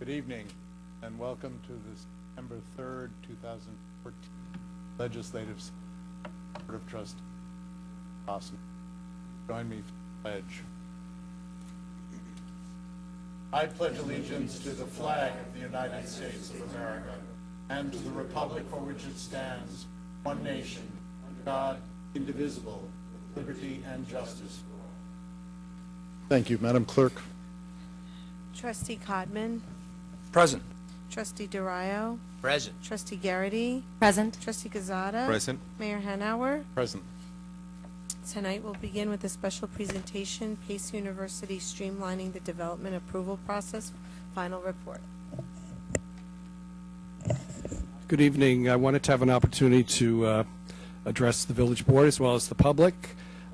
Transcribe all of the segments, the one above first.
Good evening, and welcome to the September 3rd, 2014 Legislative Board of Trustees. Awesome. Join me for the pledge. I pledge allegiance to the flag of the United States of America and to the republic for which it stands, one nation, under God, indivisible, with liberty and justice for all. Thank you, Madam Clerk. Trustee Codman. Present. Trustee DeRio. Present. Trustee Garrity. Present. Trustee Quezada. Present. Mayor Hanauer. Present. Tonight we'll begin with a special presentation, Pace University Streamlining the Development Approval Process, final report. Good evening. I wanted to have an opportunity to address the Village Board as well as the public.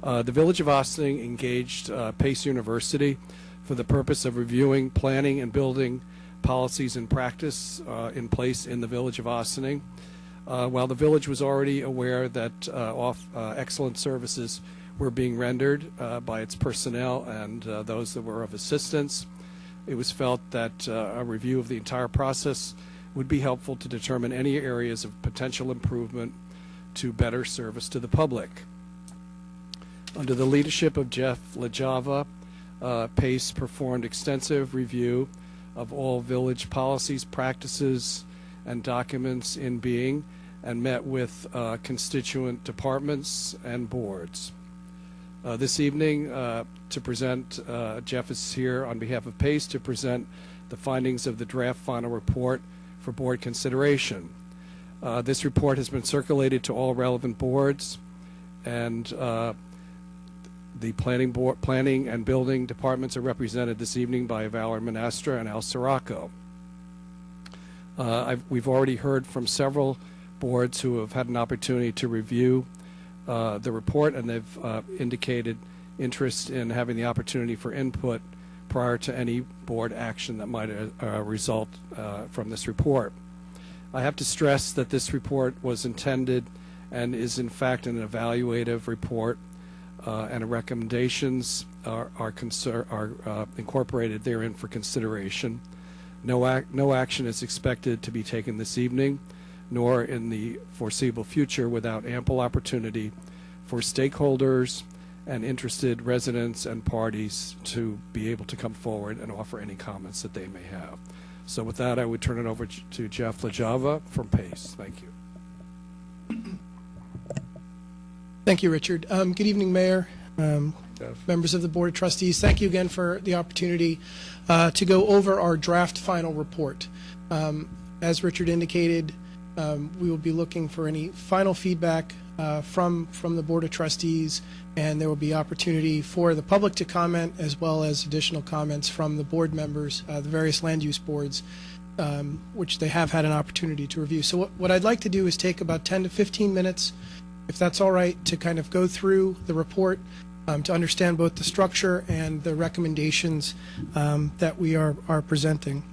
The Village of Ossining engaged Pace University for the purpose of reviewing planning and building policies and practice in place in the Village of Ossining. While the village was already aware that excellent services were being rendered by its personnel and those that were of assistance, it was felt that a review of the entire process would be helpful to determine any areas of potential improvement to better service to the public. Under the leadership of Jeff LaJava, Pace performed extensive review of all village policies, practices, and documents in being, and met with constituent departments and boards. This evening, to present, Jeff is here on behalf of Pace to present the findings of the draft final report for board consideration. This report has been circulated to all relevant boards, and the planning and building departments are represented this evening by Valor Monastra and Al Sirocco. We've already heard from several boards who have had an opportunity to review the report, and they've indicated interest in having the opportunity for input prior to any board action that might result from this report. I have to stress that this report was intended and is in fact an evaluative report, and recommendations are incorporated therein for consideration. No action is expected to be taken this evening, nor in the foreseeable future, without ample opportunity for stakeholders and interested residents and parties to be able to come forward and offer any comments that they may have. So with that, I would turn it over to Jeff LaJava from Pace. Thank you. Thank you, Richard. Good evening, Mayor, members of the Board of Trustees. Thank you again for the opportunity to go over our draft final report. As Richard indicated, we will be looking for any final feedback from the Board of Trustees, and there will be opportunity for the public to comment as well as additional comments from the board members, the various land use boards, which they have had an opportunity to review. So what I'd like to do is take about 10 to 15 minutes, if that's all right, to kind of go through the report, to understand both the structure and the recommendations that we are presenting.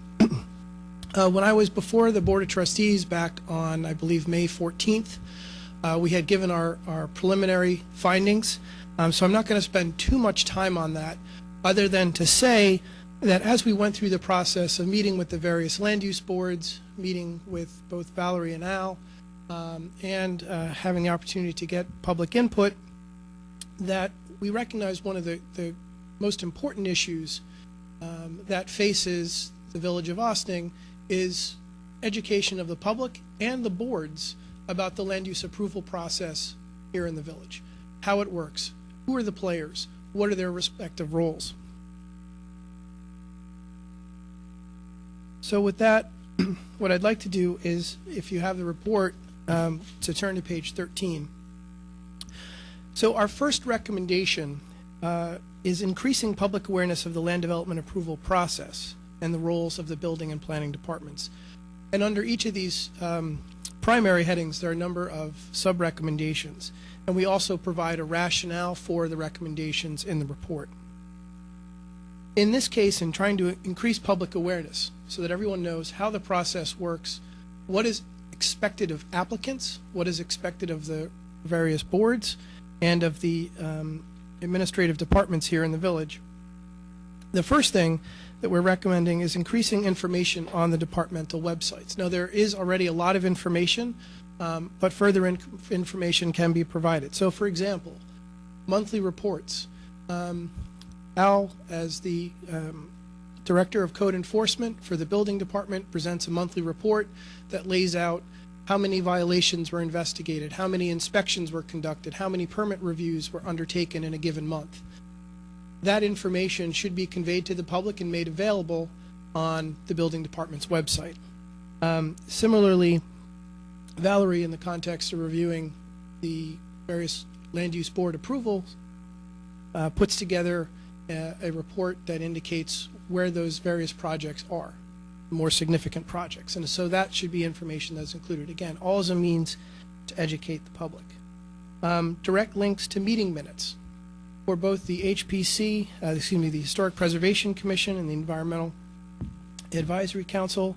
When I was before the Board of Trustees back on, I believe, May 14th, we had given our preliminary findings. So I'm not going to spend too much time on that, other than to say that as we went through the process of meeting with the various land use boards, meeting with both Valerie and Al, and having the opportunity to get public input, that we recognize one of the most important issues that faces the Village of Ossining is education of the public and the boards about the land use approval process here in the village, how it works, who are the players, what are their respective roles. So with that, what I'd like to do is, if you have the report, to turn to page 13. So our first recommendation is increasing public awareness of the land development approval process and the roles of the building and planning departments. And under each of these primary headings, there are a number of sub-recommendations. And we also provide a rationale for the recommendations in the report. In this case, in trying to increase public awareness so that everyone knows how the process works, what is expected of applicants, what is expected of the various boards, and of the administrative departments here in the village, the first thing that we're recommending is increasing information on the departmental websites. Now, there is already a lot of information, but further information can be provided. So, for example, monthly reports. Al, as the Director of Code Enforcement for the Building Department, presents a monthly report that lays out how many violations were investigated, how many inspections were conducted, how many permit reviews were undertaken in a given month. That information should be conveyed to the public and made available on the Building Department's website. Similarly, Valerie, in the context of reviewing the various land use board approvals, puts together a report that indicates where those various projects are, more significant projects. And so that should be information that's included. Again, all as a means to educate the public. Direct links to meeting minutes for both the HPC, the Historic Preservation Commission and the Environmental Advisory Council.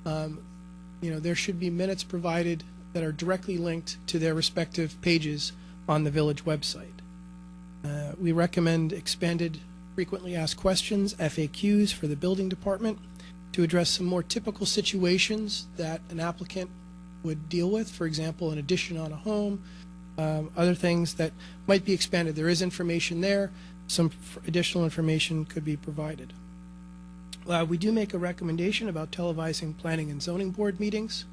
There should be minutes provided that are directly linked to their respective pages on the village website. We recommend expanded frequently asked questions, FAQs, for the building department to address some more typical situations that an applicant would deal with, for example, an addition on a home, other things that might be expanded. There is information there. Some additional information could be provided. We do make a recommendation about televising planning and zoning board meetings,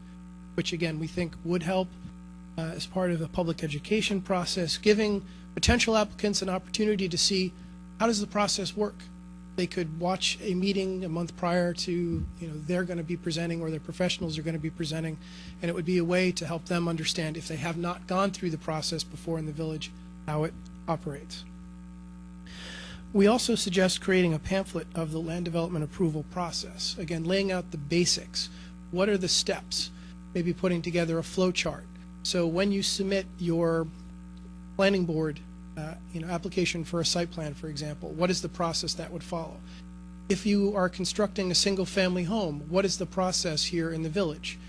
which again we think would help as part of the public education process, giving potential applicants an opportunity to see how does the process work. They could watch a meeting a month prior to they're going to be presenting or their professionals are going to be presenting, and it would be a way to help them understand, if they have not gone through the process before in the village, how it operates. We also suggest creating a pamphlet of the land development approval process. Again, laying out the basics. What are the steps? Maybe putting together a flow chart. So when you submit your planning board application for a site plan, for example, what is the process that would follow? If you are constructing a single-family home, what is the process here in the village?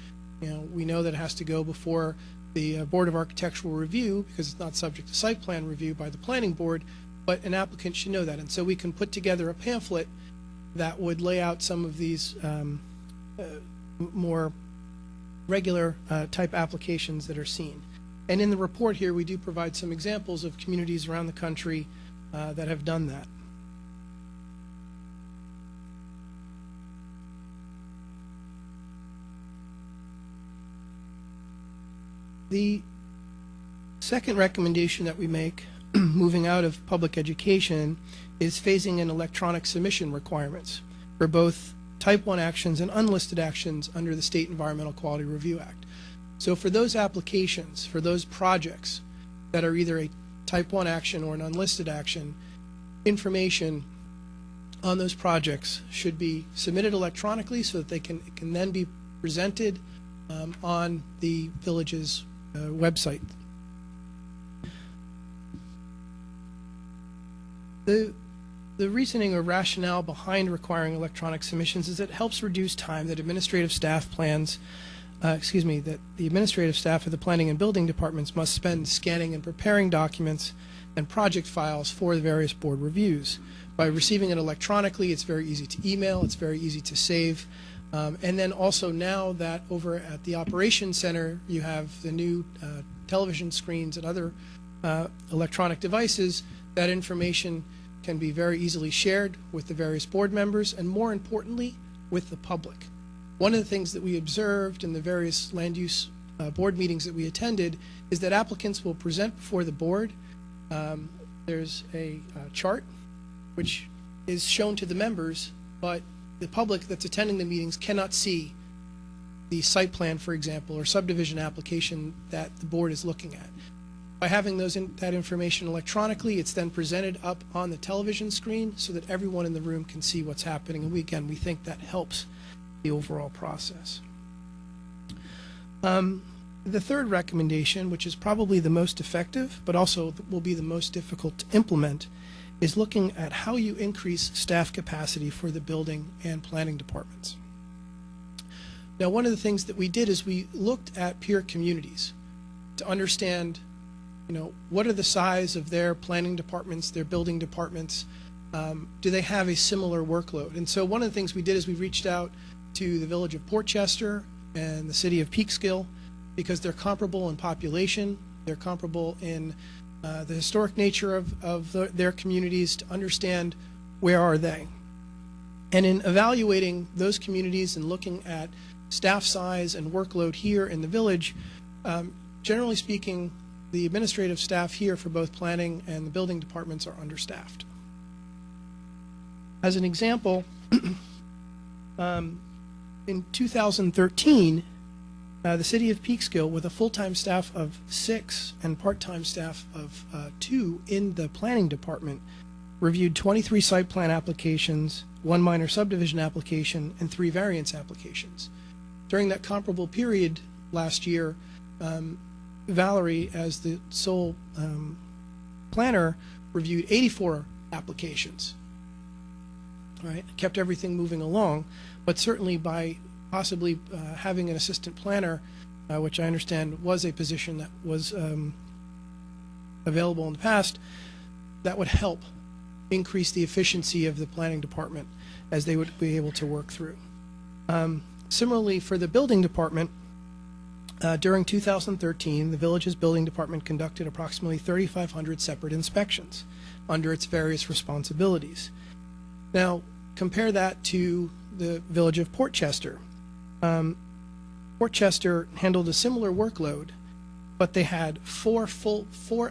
We know that it has to go before the Board of Architectural Review because it's not subject to site plan review by the planning board, but an applicant should know that. And so we can put together a pamphlet that would lay out some of these more regular type applications that are seen. And in the report here, we do provide some examples of communities around the country that have done that. The second recommendation that we make, moving out of public education, is phasing in electronic submission requirements for both Type 1 actions and unlisted actions under the State Environmental Quality Review Act. So for those applications, for those projects that are either a Type 1 action or an unlisted action, information on those projects should be submitted electronically so that they can then be presented on the village's website. The reasoning or rationale behind requiring electronic submissions is it helps reduce time that administrative staff that the administrative staff of the planning and building departments must spend scanning and preparing documents and project files for the various board reviews. By receiving it electronically, it's very easy to email, it's very easy to save. And then also now that over at the Operations Center, you have the new television screens and other electronic devices, that information can be very easily shared with the various board members and, more importantly, with the public. One of the things that we observed in the various land use board meetings that we attended is that applicants will present before the board. There's a chart which is shown to the members, but the public that's attending the meetings cannot see the site plan, for example, or subdivision application that the board is looking at. By having that information electronically, it's then presented up on the television screen so that everyone in the room can see what's happening. And we think that helps the overall process. The third recommendation, which is probably the most effective, but also will be the most difficult to implement, is looking at how you increase staff capacity for the building and planning departments. Now, one of the things that we did is we looked at peer communities to understand what are the size of their planning departments, their building departments, do they have a similar workload? And so one of the things we did is we reached out to the village of Portchester and the city of Peekskill because they're comparable in population, they're comparable in the historic nature of their communities, to understand where are they. And in evaluating those communities and looking at staff size and workload here in the village, generally speaking, the administrative staff here for both planning and the building departments are understaffed. As an example, in 2013, the city of Peekskill, with a full-time staff of 6 and part-time staff of 2 in the planning department, reviewed 23 site plan applications, 1 minor subdivision application, and 3 variance applications. During that comparable period last year, Valerie, as the sole planner, reviewed 84 applications. All right, kept everything moving along, but certainly by possibly having an assistant planner, which I understand was a position that was available in the past, that would help increase the efficiency of the planning department as they would be able to work through. Similarly, for the building department, during 2013, the village's building department conducted approximately 3,500 separate inspections under its various responsibilities. Now, compare that to the village of Portchester. Portchester handled a similar workload, but they had four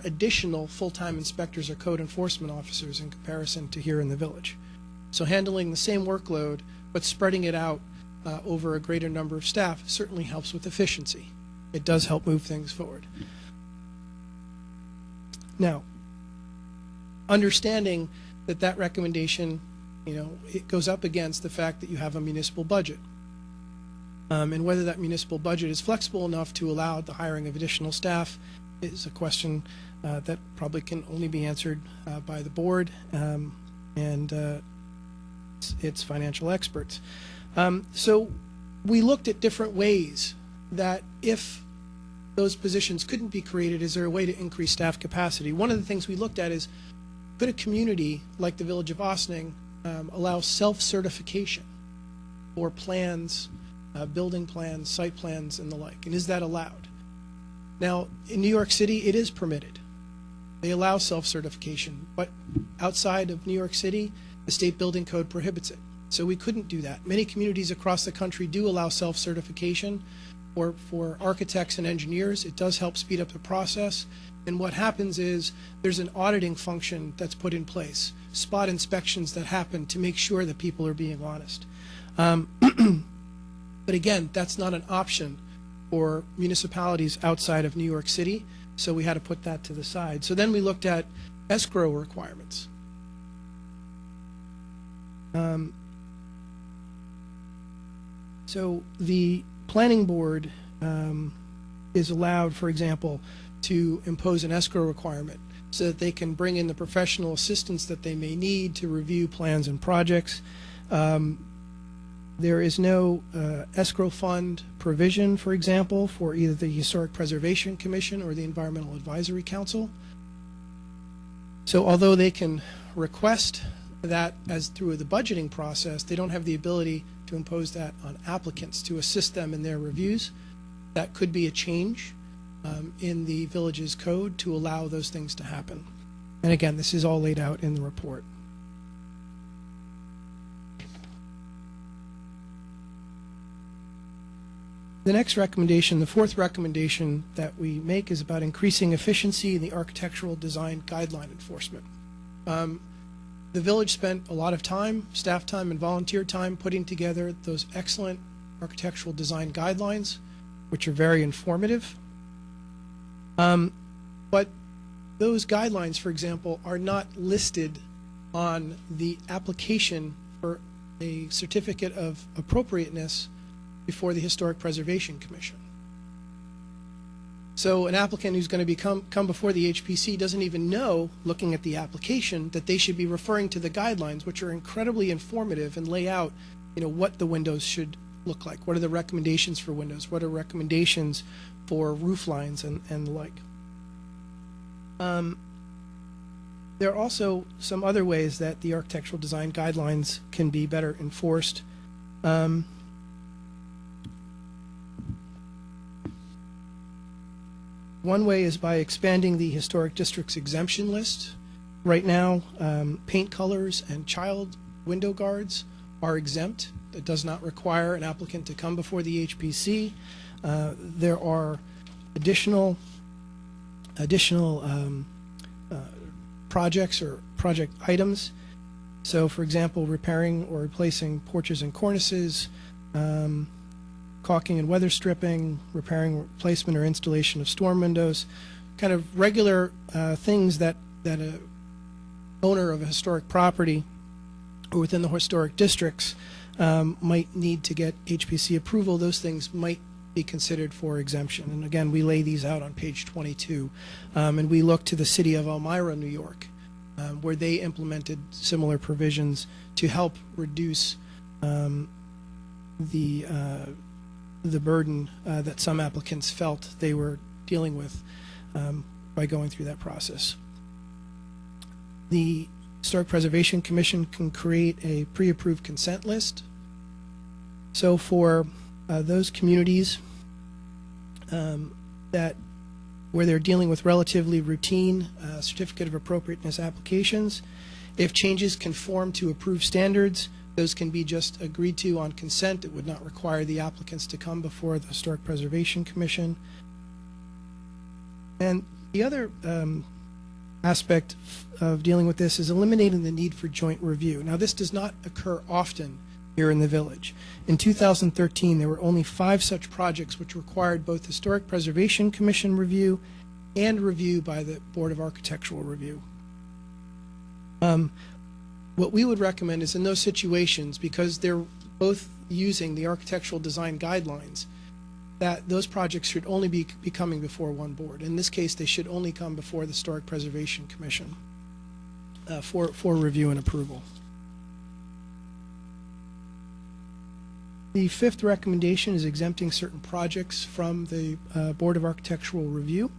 additional full-time inspectors or code enforcement officers in comparison to here in the village. So handling the same workload, but spreading it out over a greater number of staff certainly helps with efficiency. It does help move things forward. Now, understanding that that recommendation, it goes up against the fact that you have a municipal budget. And whether that municipal budget is flexible enough to allow the hiring of additional staff is a question that probably can only be answered by the board and its financial experts. So we looked at different ways that if those positions couldn't be created, is there a way to increase staff capacity? One of the things we looked at is, could a community like the village of Ossining allow self-certification for plans, building plans, site plans, and the like, and is that allowed? Now, in New York City, it is permitted. They allow self-certification, but outside of New York City, the state building code prohibits it. So we couldn't do that. Many communities across the country do allow self-certification for architects and engineers. It does help speed up the process. And what happens is there's an auditing function that's put in place, spot inspections that happen to make sure that people are being honest. But again, that's not an option for municipalities outside of New York City, so we had to put that to the side. So then we looked at escrow requirements. So the planning board is allowed, for example, to impose an escrow requirement so that they can bring in the professional assistance that they may need to review plans and projects. There is no escrow fund provision, for example, for either the Historic Preservation Commission or the Environmental Advisory Council. So although they can request that as through the budgeting process, they don't have the ability to impose that on applicants to assist them in their reviews. That could be a change in the village's code to allow those things to happen. And again, this is all laid out in the report. The next recommendation, the fourth recommendation that we make, is about increasing efficiency in the architectural design guideline enforcement. The village spent a lot of time, staff time and volunteer time, putting together those excellent architectural design guidelines, which are very informative. But those guidelines, for example, are not listed on the application for a certificate of appropriateness before the Historic Preservation Commission. So an applicant who's going to come before the HPC doesn't even know, looking at the application, that they should be referring to the guidelines, which are incredibly informative and lay out, what the windows should look like. What are the recommendations for windows? What are recommendations for roof lines and the like? There are also some other ways that the architectural design guidelines can be better enforced. One way is by expanding the historic district's exemption list. Right now, paint colors and child window guards are exempt. That does not require an applicant to come before the HPC. There are additional projects or project items. So, for example, repairing or replacing porches and cornices, caulking and weather stripping, repairing, replacement, or installation of storm windows, kind of regular things that a owner of a historic property or within the historic districts might need to get HPC approval. Those things might be considered for exemption. And again, we lay these out on page 22. And we look to the city of Elmira, New York, where they implemented similar provisions to help reduce the burden that some applicants felt they were dealing with by going through that process. The Historic Preservation Commission can create a pre-approved consent list. So for those communities that where they're dealing with relatively routine certificate of appropriateness applications, if changes conform to approved standards, those can be just agreed to on consent. It would not require the applicants to come before the Historic Preservation Commission. And the other aspect of dealing with this is eliminating the need for joint review. Now, this does not occur often here in the village. In 2013, there were only 5 such projects which required both Historic Preservation Commission review and review by the Board of Architectural Review. What we would recommend is in those situations, because they're both using the architectural design guidelines, that those projects should only be coming before one board. In this case, they should only come before the Historic Preservation Commission for review and approval. The 5th recommendation is exempting certain projects from the Board of Architectural Review.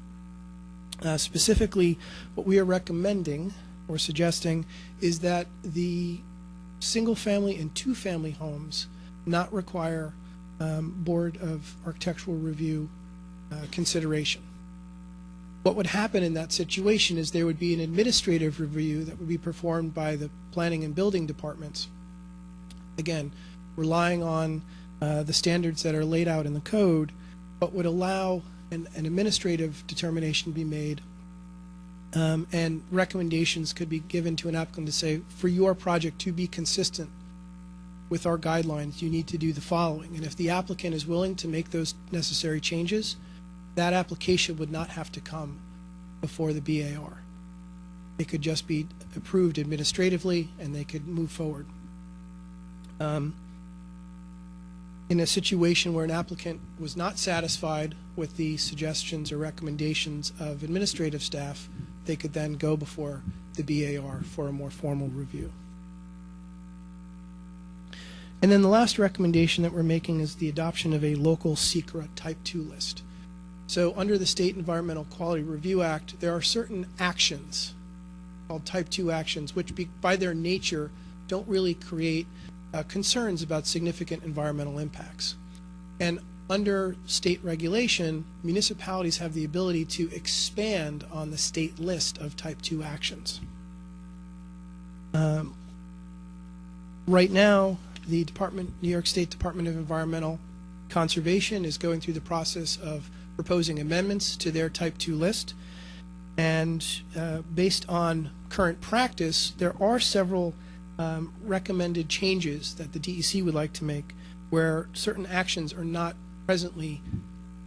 Specifically, what we are recommending or suggesting is that the single-family and two-family homes not require Board of Architectural Review consideration. What would happen in that situation is there would be an administrative review that would be performed by the planning and building departments, again, relying on the standards that are laid out in the code, but would allow an administrative determination to be made, and recommendations could be given to an applicant to say, for your project to be consistent with our guidelines, you need to do the following. And if the applicant is willing to make those necessary changes, that application would not have to come before the BAR. It could just be approved administratively and they could move forward. In a situation where an applicant was not satisfied with the suggestions or recommendations of administrative staff, they could then go before the BAR for a more formal review. And then the last recommendation that we're making is the adoption of a local SECRA Type 2 list. So under the State Environmental Quality Review Act, there are certain actions called Type 2 actions, which by their nature don't really create concerns about significant environmental impacts. And under state regulation, municipalities have the ability to expand on the state list of Type 2 actions. Right now, the New York State Department of Environmental Conservation is going through the process of proposing amendments to their Type 2 list. And based on current practice, there are several recommended changes that the DEC would like to make where certain actions are not presently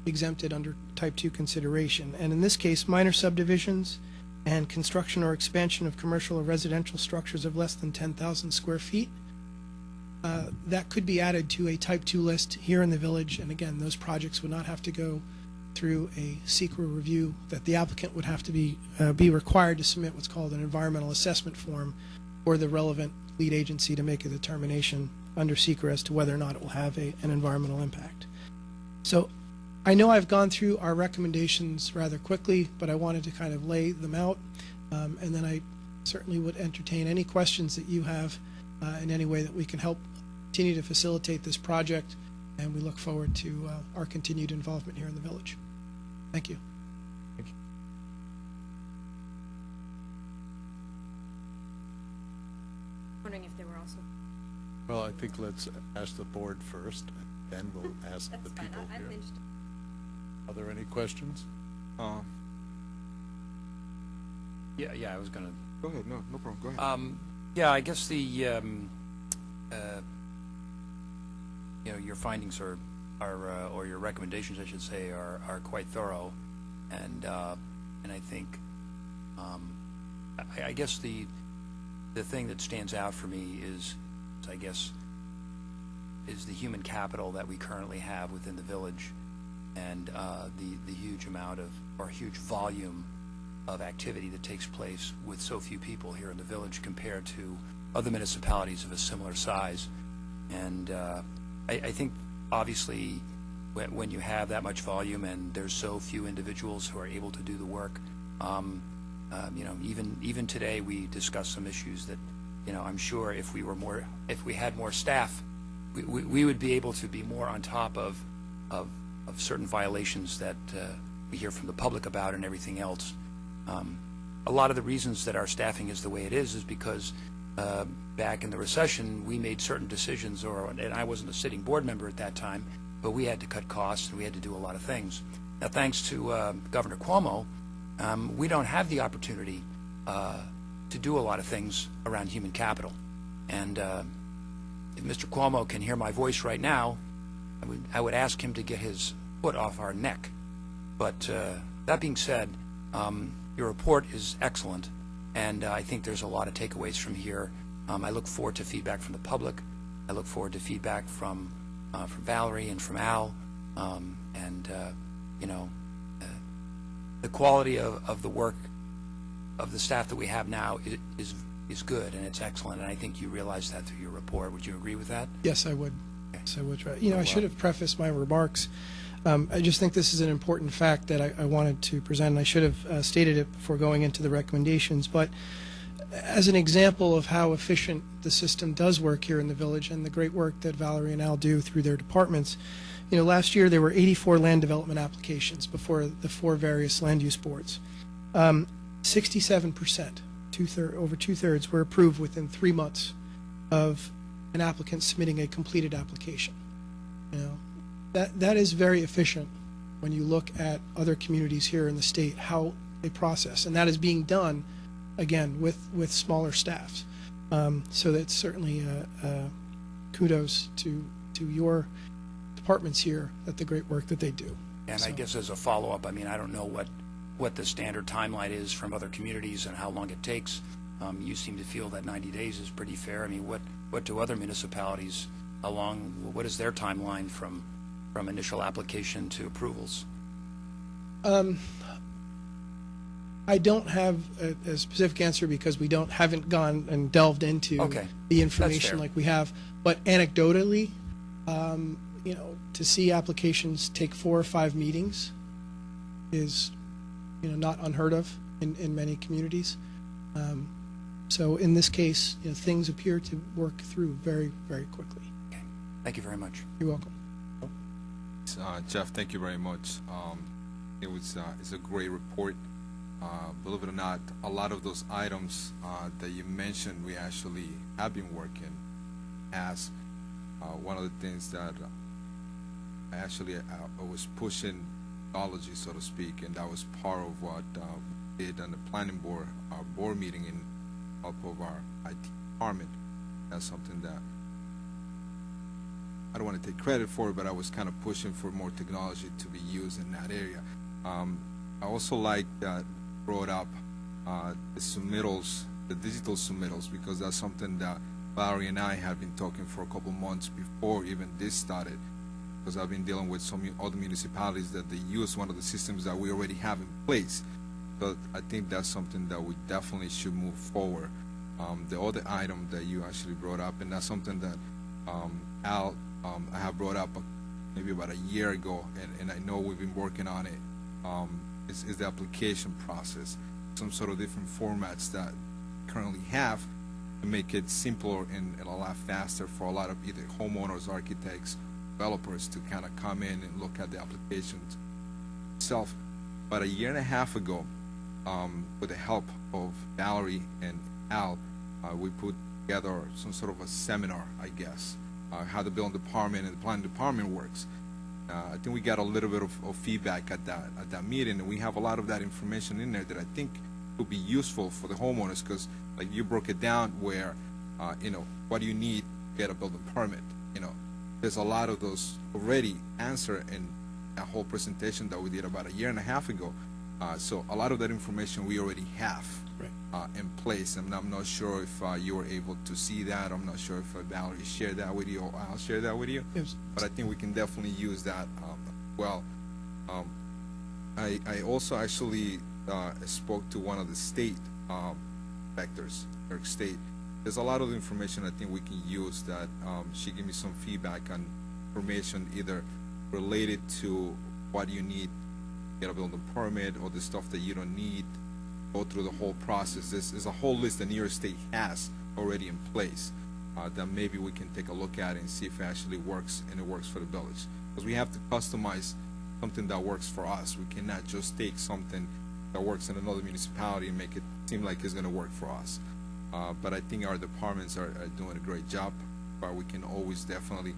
exempted under Type 2 consideration. And in this case, minor subdivisions and construction or expansion of commercial or residential structures of less than 10,000 square feet, that could be added to a Type 2 list here in the village. And again, those projects would not have to go through a SECRA review, that the applicant would have to be required to submit what's called an environmental assessment form for the relevant lead agency to make a determination under SECRA as to whether or not it will have an environmental impact. So I know I've gone through our recommendations rather quickly, but I wanted to kind of lay them out. And then I certainly would entertain any questions that you have in any way that we can help continue to facilitate this project, and we look forward to our continued involvement here in the village. Thank you. Wondering if there were also. Well, I think let's ask the board first, then we'll ask the people here. Are there any questions? Yeah, I was gonna. Go ahead. No problem. Go ahead. Yeah, I guess the, your findings are, or your recommendations, I should say, are quite thorough, and I think, I guess the thing that stands out for me is the human capital that we currently have within the village, and the huge amount of, or huge volume of activity that takes place with so few people here in the village compared to other municipalities of a similar size. And I think obviously when you have that much volume and there's so few individuals who are able to do the work, even today we discussed some issues that, I'm sure if we had more staff, we would be able to be more on top of certain violations that we hear from the public about and everything else. A lot of the reasons that our staffing is the way it is because back in the recession, we made certain decisions, and I wasn't a sitting board member at that time, but we had to cut costs and we had to do a lot of things. Now, thanks to Governor Cuomo, we don't have the opportunity to do a lot of things around human capital. And if Mr. Cuomo can hear my voice right now, I would ask him to get his foot off our neck. But that being said, your report is excellent, and I think there's a lot of takeaways from here. I look forward to feedback from the public. I look forward to feedback from Valerie and from Al, the quality of the work of the staff that we have now is good, and it's excellent, and I think you realize that through your report. Would you agree with that? Yes, I would. Yes, I would. I should have prefaced my remarks. I just think this is an important fact that I wanted to present, and I should have stated it before going into the recommendations. But as an example of how efficient the system does work here in the village and the great work that Valerie and Al do through their departments, last year there were 84 land development applications before the 4 various land use boards. 67%, over two-thirds, were approved within 3 months of an applicant submitting a completed application. That is very efficient when you look at other communities here in the state, how they process, and that is being done, again, with smaller staffs. So that's certainly kudos to your departments here at the great work that they do. And I guess as a follow-up, I don't know what the standard timeline is from other communities and how long it takes. You seem to feel that 90 days is pretty fair. What do other municipalities, what is their timeline from initial application to approvals? I don't have a specific answer because we haven't gone and delved into the information like we have. But anecdotally, to see applications take 4 or 5 meetings is, not unheard of in many communities. So in this case, things appear to work through very, very quickly. Okay. Thank you very much. You're welcome. Jeff, thank you very much. It's a great report. Believe it or not, a lot of those items that you mentioned, we actually have been working as one of the things that I was pushing technology, so to speak, and that was part of what we did on the planning board, our board meeting in help of our IT department. That's something that I don't want to take credit for it, but I was kind of pushing for more technology to be used in that area. I also like that brought up the submittals, the digital submittals, because that's something that Valerie and I have been talking for a couple months before even this started, because I've been dealing with some other municipalities that they use one of the systems that we already have in place. So I think that's something that we definitely should move forward. The other item that you actually brought up, and that's something that Al, I have brought up maybe about a year ago, and I know we've been working on it, is the application process. Some sort of different formats that currently have to make it simpler and a lot faster for a lot of either homeowners, architects, developers to kind of come in and look at the applications itself. But a year and a half ago, with the help of Valerie and Al, we put together some sort of a seminar, I guess, how the building department and the planning department works. I think we got a little bit of feedback at that meeting, and we have a lot of that information in there that I think will be useful for the homeowners, because like you broke it down where, what do you need to get a building permit? There's a lot of those already answered in that whole presentation that we did about a year and a half ago. So a lot of that information we already have in place, and I'm not sure if you were able to see that. I'm not sure if Valerie shared that with you or I'll share that with you. Yes. But I think we can definitely use that well. I also actually spoke to one of the state inspectors, New York State. There's a lot of information I think we can use that she gave me some feedback on information either related to what you need to get a building permit or the stuff that you don't need, go through the whole process. This is a whole list that New York State has already in place that maybe we can take a look at and see if it actually works and it works for the village. Because we have to customize something that works for us. We cannot just take something that works in another municipality and make it seem like it's going to work for us. But I think our departments are doing a great job, but we can always definitely,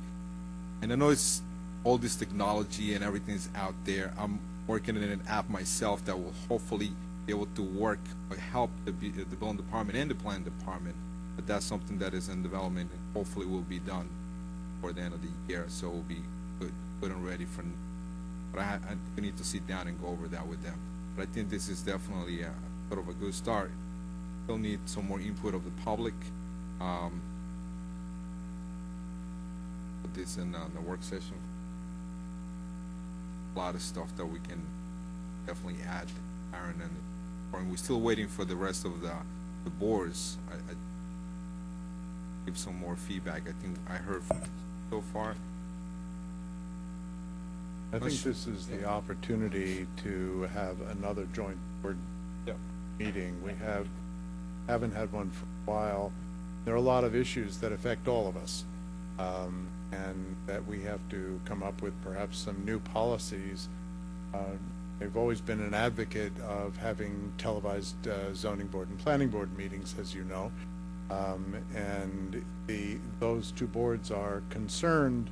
and I know it's all this technology and everything's out there. I'm working in an app myself that will hopefully be able to work or help the building department and the planning department, but that's something that is in development and hopefully will be done before the end of the year, so we'll be good and ready for, but we need to sit down and go over that with them. But I think this is definitely sort of a good start. Still need some more input of the public. Put this in the work session. A lot of stuff that we can definitely add, Aaron, and we're still waiting for the rest of the boards. I give some more feedback. I think I heard from so far. I think this is the opportunity to have another joint board meeting. We haven't had one for a while. There are a lot of issues that affect all of us, and that we have to come up with perhaps some new policies. They've always been an advocate of having televised zoning board and planning board meetings, as you know, and those two boards are concerned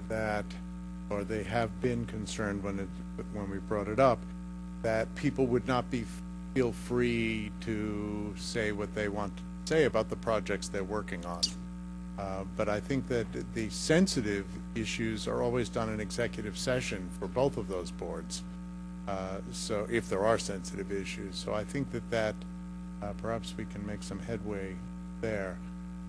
that, or they have been concerned when we brought it up, that people would not feel free to say what they want to say about the projects they're working on. But I think that the sensitive issues are always done in executive session for both of those boards. So if there are sensitive issues, so I think that perhaps we can make some headway there.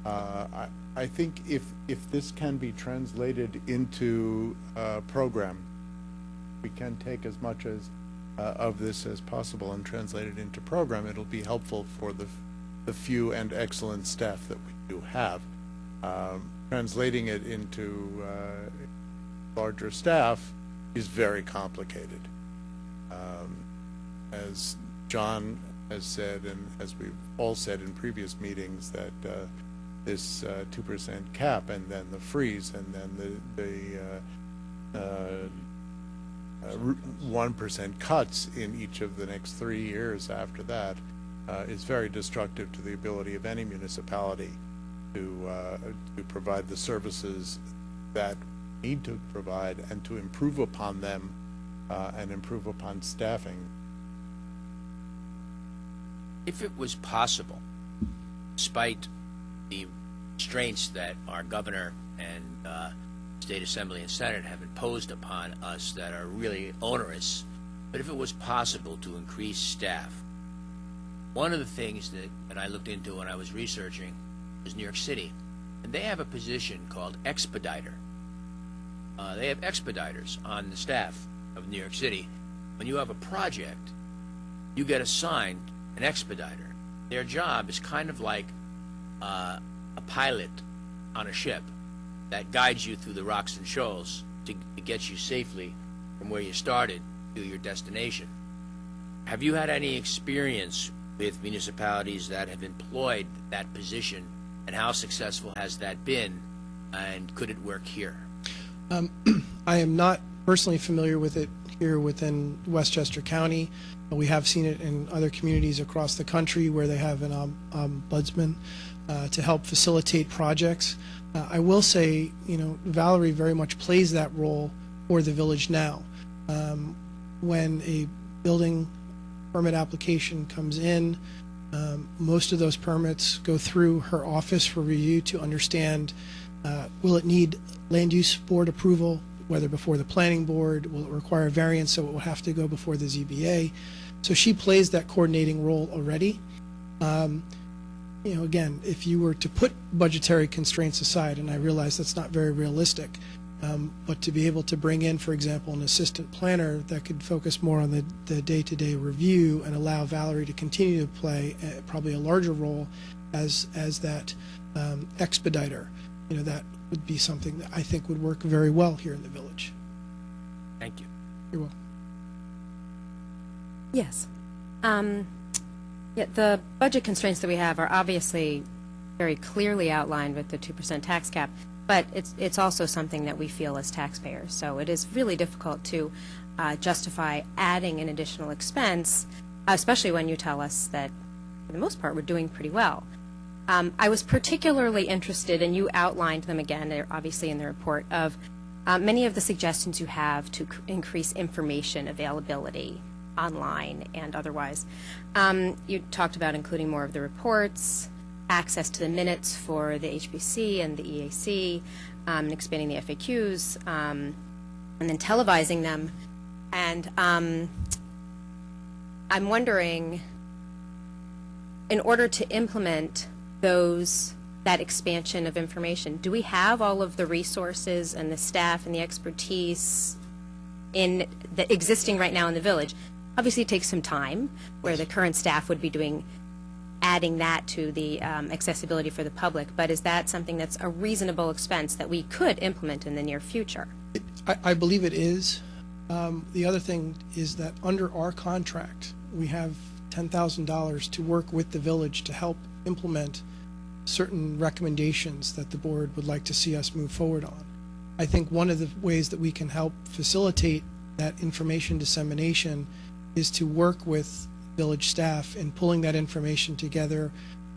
I think if this can be translated into a program, we can take as much of this as possible and translate it into program. It'll be helpful for the few and excellent staff that we do have. Translating it into larger staff is very complicated. As John has said, and as we've all said in previous meetings, that this 2% cap and then the freeze and then the 1% cuts in each of the next 3 years after that is very destructive to the ability of any municipality to provide the services that need to provide and to improve upon them and improve upon staffing. If it was possible, despite the restraints that our governor and state assembly and senate have imposed upon us that are really onerous, but if it was possible to increase staff, one of the things that I looked into when I was researching was New York City, and they have a position called expediter. They have expediters on the staff of New York City. When you have a project, you get assigned an expediter. Their job is kind of like a pilot on a ship that guides you through the rocks and shoals to get you safely from where you started to your destination. Have you had any experience with municipalities that have employed that position, and how successful has that been, and could it work here? I am not personally familiar with it here within Westchester County. We have seen it in other communities across the country where they have an ombudsman to help facilitate projects. I will say, Valerie very much plays that role for the village now. When a building permit application comes in, most of those permits go through her office for review to understand, will it need land use board approval, whether before the planning board, will it require variance, so it will have to go before the ZBA. So she plays that coordinating role already. Again, if you were to put budgetary constraints aside, and I realize that's not very realistic, but to be able to bring in, for example, an assistant planner that could focus more on the day-to-day review and allow Valerie to continue to play probably a larger role as that expediter, that would be something that I think would work very well here in the village. Thank you. You're welcome. Yes. Yeah, the budget constraints that we have are obviously very clearly outlined with the 2% tax cap, but it's also something that we feel as taxpayers. So it is really difficult to justify adding an additional expense, especially when you tell us that, for the most part, we're doing pretty well. I was particularly interested, and you outlined them again, they're obviously in the report, of many of the suggestions you have to increase information availability online and otherwise. You talked about including more of the reports, access to the minutes for the HBC and the EAC, and expanding the FAQs, and then televising them. And I'm wondering, in order to implement that expansion of information, do we have all of the resources and the staff and the expertise in the existing right now in the village? Obviously, it takes some time, where the current staff would be adding that to the accessibility for the public, but is that something that's a reasonable expense that we could implement in the near future? I believe it is. The other thing is that under our contract, we have $10,000 to work with the village to help implement certain recommendations that the board would like to see us move forward on. I think one of the ways that we can help facilitate that information dissemination is to work with village staff in pulling that information together,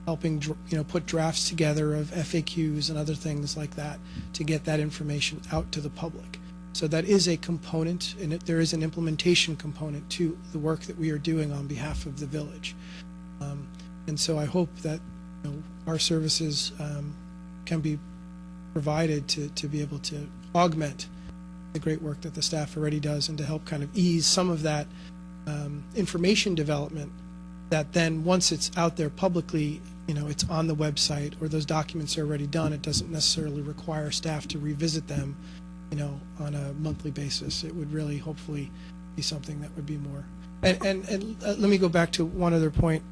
helping put drafts together of FAQs and other things like that to get that information out to the public. So that is a component, and there is an implementation component to the work that we are doing on behalf of the village. And so I hope that our services can be provided to be able to augment the great work that the staff already does, and to help kind of ease some of that information development that then, once it's out there publicly, it's on the website or those documents are already done. It doesn't necessarily require staff to revisit them, on a monthly basis. It would really, hopefully, be something that would be more. And let me go back to one other point.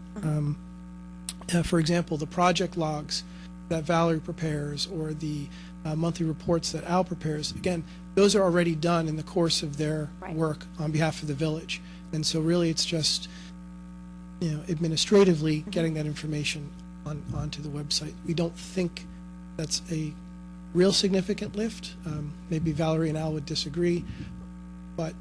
For example, the project logs that Valerie prepares, or the monthly reports that Al prepares, again, those are already done in the course of their work on behalf of the village. And so really it's just, administratively getting that information onto the website. We don't think that's a real significant lift. Maybe Valerie and Al would disagree, but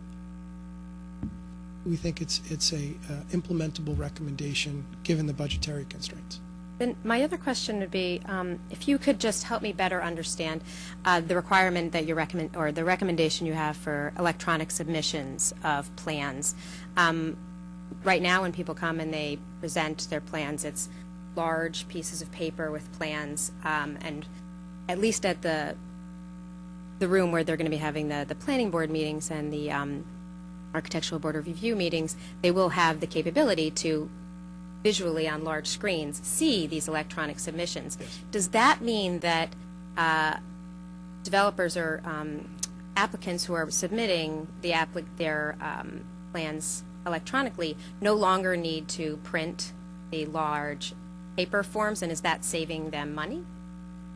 we think it's a implementable recommendation given the budgetary constraints. Then my other question would be, if you could just help me better understand the requirement that you recommend, or the recommendation you have for electronic submissions of plans. Right now, when people come and they present their plans, it's large pieces of paper with plans, and at least at the room where they're going to be having the planning board meetings and the architectural board of review meetings, they will have the capability to visually on large screens see these electronic submissions. Yes. Does that mean that developers or applicants who are submitting their plans electronically no longer need to print the large paper forms, and is that saving them money?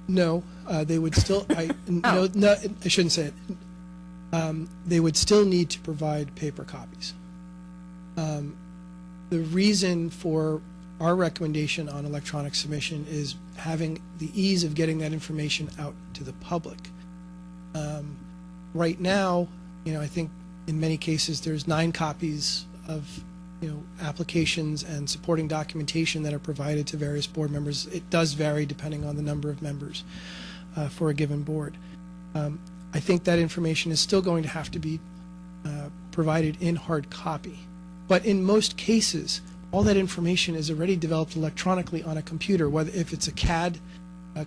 No, they would still. No, I shouldn't say it. They would still need to provide paper copies. The reason for our recommendation on electronic submission is having the ease of getting that information out to the public. Right now, I think in many cases there's 9 copies of applications and supporting documentation that are provided to various board members. It does vary depending on the number of members for a given board. I think that information is still going to have to be provided in hard copy. But in most cases, all that information is already developed electronically on a computer, whether if it's a CAD,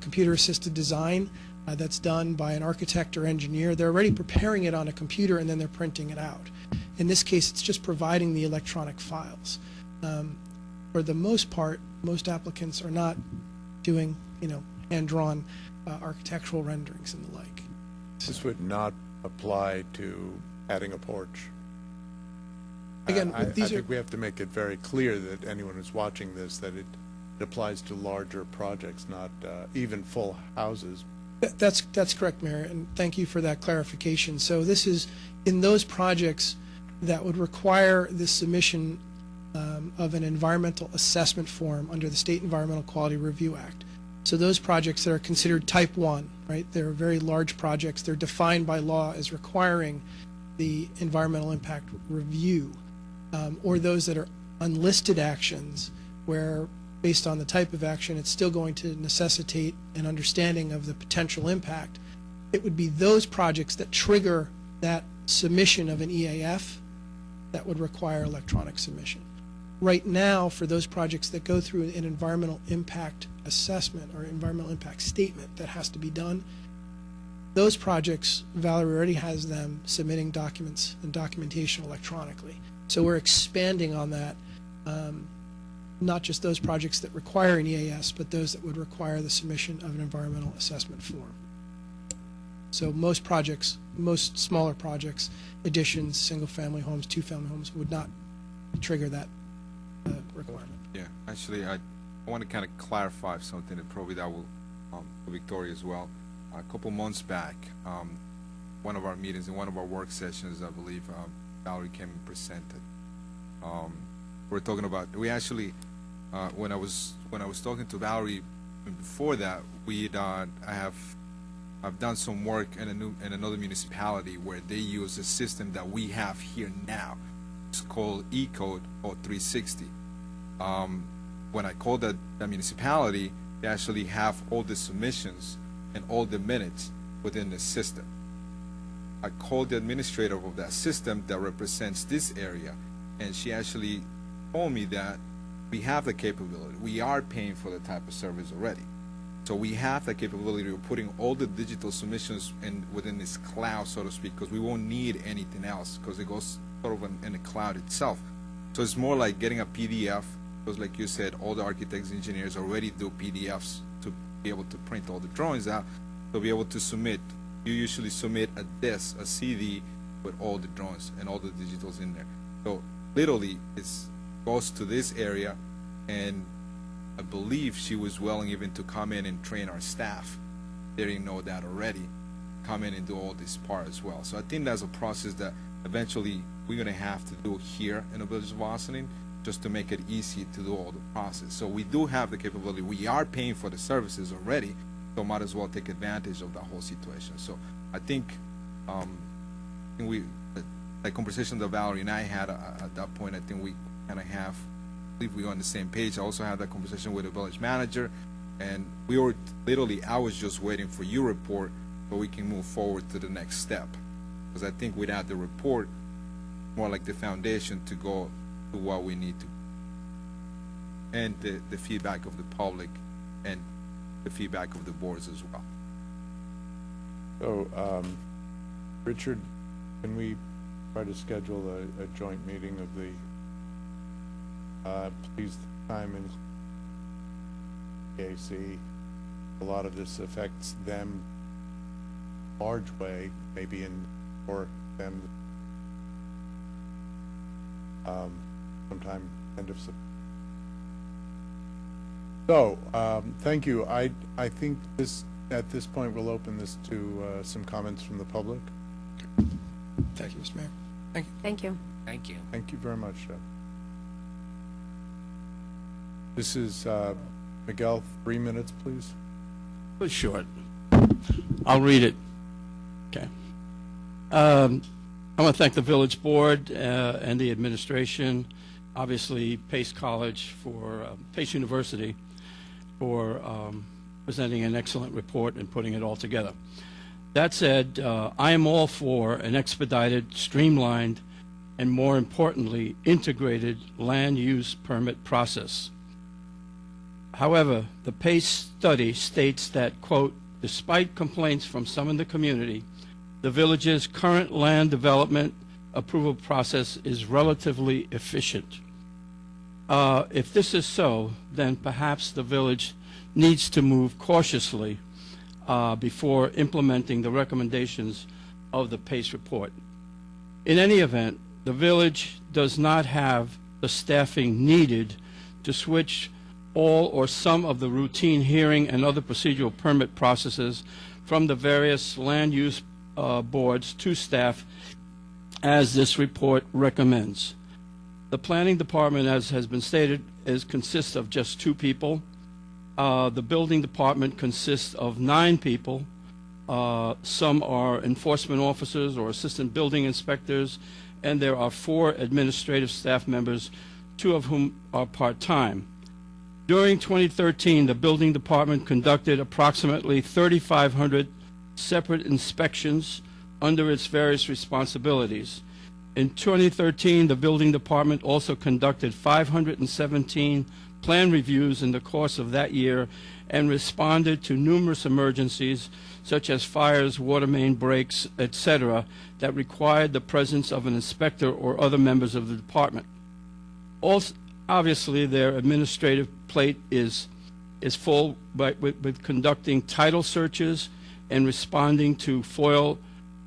computer-assisted design, that's done by an architect or engineer. They're already preparing it on a computer and then they're printing it out. In this case, it's just providing the electronic files. For the most part, most applicants are not doing, hand-drawn architectural renderings and the like. This would not apply to adding a porch. Again, I these are think we have to make it very clear that anyone who's watching this, that it applies to larger projects, not even full houses. That's correct, Mayor, and thank you for that clarification. So this is in those projects that would require the submission of an environmental assessment form under the State Environmental Quality Review Act. So those projects that are considered type 1, right? They're very large projects. They're defined by law as requiring the environmental impact review, or those that are unlisted actions where based on the type of action, it's still going to necessitate an understanding of the potential impact. It would be those projects that trigger that submission of an EAF that would require electronic submission. Right now, for those projects that go through an environmental impact assessment or environmental impact statement that has to be done, those projects, Valerie already has them submitting documents and documentation electronically. So we're expanding on that. Not just those projects that require an EAS, but those that would require the submission of an environmental assessment form. So most projects, most smaller projects, additions, single-family homes, two-family homes, would not trigger that requirement. Yeah, actually, I want to kind of clarify something, and probably that will for Victoria as well. A couple months back, one of our meetings, in one of our work sessions, I believe, Valerie came and presented. We're talking about, we actually, when I was talking to Valerie before that, I've done some work in another municipality where they use a system that we have here now. It's called E-Code 0360. When I called that municipality, they actually have all the submissions and all the minutes within the system. I called the administrator of that system that represents this area, and she actually told me that we have the capability. We are paying for the type of service already. So we have the capability of putting all the digital submissions within this cloud, so to speak, because we won't need anything else because it goes sort of in the cloud itself. So it's more like getting a PDF, because like you said, all the architects, engineers already do PDFs to be able to print all the drawings out, to be able to submit. You usually submit a disc, a CD, with all the drawings and all the digitals in there. So literally, it goes to this area, and I believe she was willing even to come in and train our staff. They didn't know that already. Come in and do all this part as well. So I think that's a process that eventually we're going to have to do here in the Village of Ossining, just to make it easy to do all the process. So we do have the capability. We are paying for the services already, so might as well take advantage of that whole situation. So I think the conversation that Valerie and I had at that point, I think we kind of have, I believe we were on the same page. I also had that conversation with the village manager, and we were literally, I was just waiting for your report so we can move forward to the next step. Because I think without the report, more like the foundation to go to what we need to, and the feedback of the public and the feedback of the boards as well. So, Richard, can we try to schedule a joint meeting of the police time and AC? A lot of this affects them large way, maybe for them sometime end of September. So, thank you. I think at this point we'll open this to some comments from the public. Thank you, Mr. Mayor. Thank you. Thank you. Thank you. Thank you very much, Jeff. This is Miguel, 3 minutes, please. It's short. I'll read it. Okay. I want to thank the village board and the administration, obviously Pace College for Pace University for presenting an excellent report and putting it all together. That said, I am all for an expedited, streamlined, and more importantly, integrated land use permit process. However, the PACE study states that, quote, despite complaints from some in the community, the village's current land development approval process is relatively efficient. If this is so, then perhaps the village needs to move cautiously before implementing the recommendations of the PACE report. In any event, the village does not have the staffing needed to switch all or some of the routine hearing and other procedural permit processes from the various land use boards to staff as this report recommends. The planning department, as has been stated, consists of just 2 people. The building department consists of 9 people. Some are enforcement officers or assistant building inspectors, and there are 4 administrative staff members, 2 of whom are part-time. During 2013, the building department conducted approximately 3,500 separate inspections under its various responsibilities. In 2013, the building department also conducted 517 plan reviews in the course of that year and responded to numerous emergencies such as fires, water main breaks, etc., that required the presence of an inspector or other members of the department. Also, obviously, their administrative plate is full with conducting title searches and responding to FOIL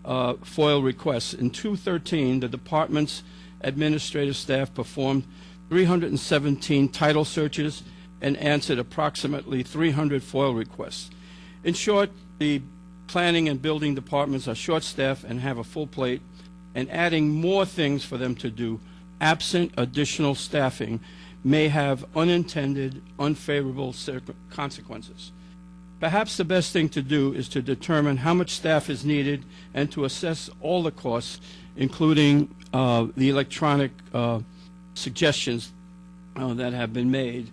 requests. In 2013, the department's administrative staff performed 317 title searches and answered approximately 300 FOIL requests. In short, the planning and building departments are short-staffed and have a full plate, and adding more things for them to do, absent additional staffing, may have unintended, unfavorable consequences. Perhaps the best thing to do is to determine how much staff is needed and to assess all the costs, including the electronic suggestions that have been made,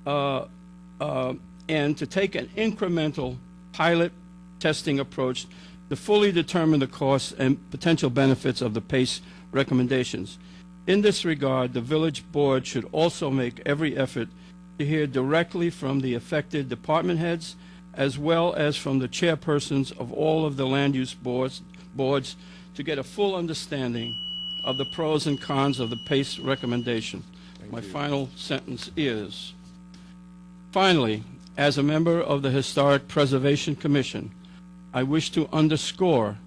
and to take an incremental pilot testing approach to fully determine the costs and potential benefits of the PACE recommendations. In this regard, the village board should also make every effort to hear directly from the affected department heads as well as from the chairpersons of all of the land use boards to get a full understanding of the pros and cons of the PACE recommendation. My final sentence is, finally, as a member of the Historic Preservation Commission, I wish to underscore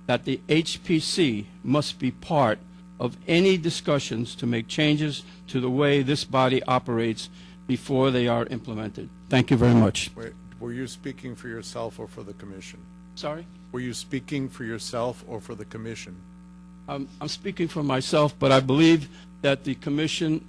that the HPC must be part of any discussions to make changes to the way this body operates before they are implemented. Thank you very much. Wait, were you speaking for yourself or for the commission? Sorry? Were you speaking for yourself or for the commission? I'm speaking for myself, but I believe that the commission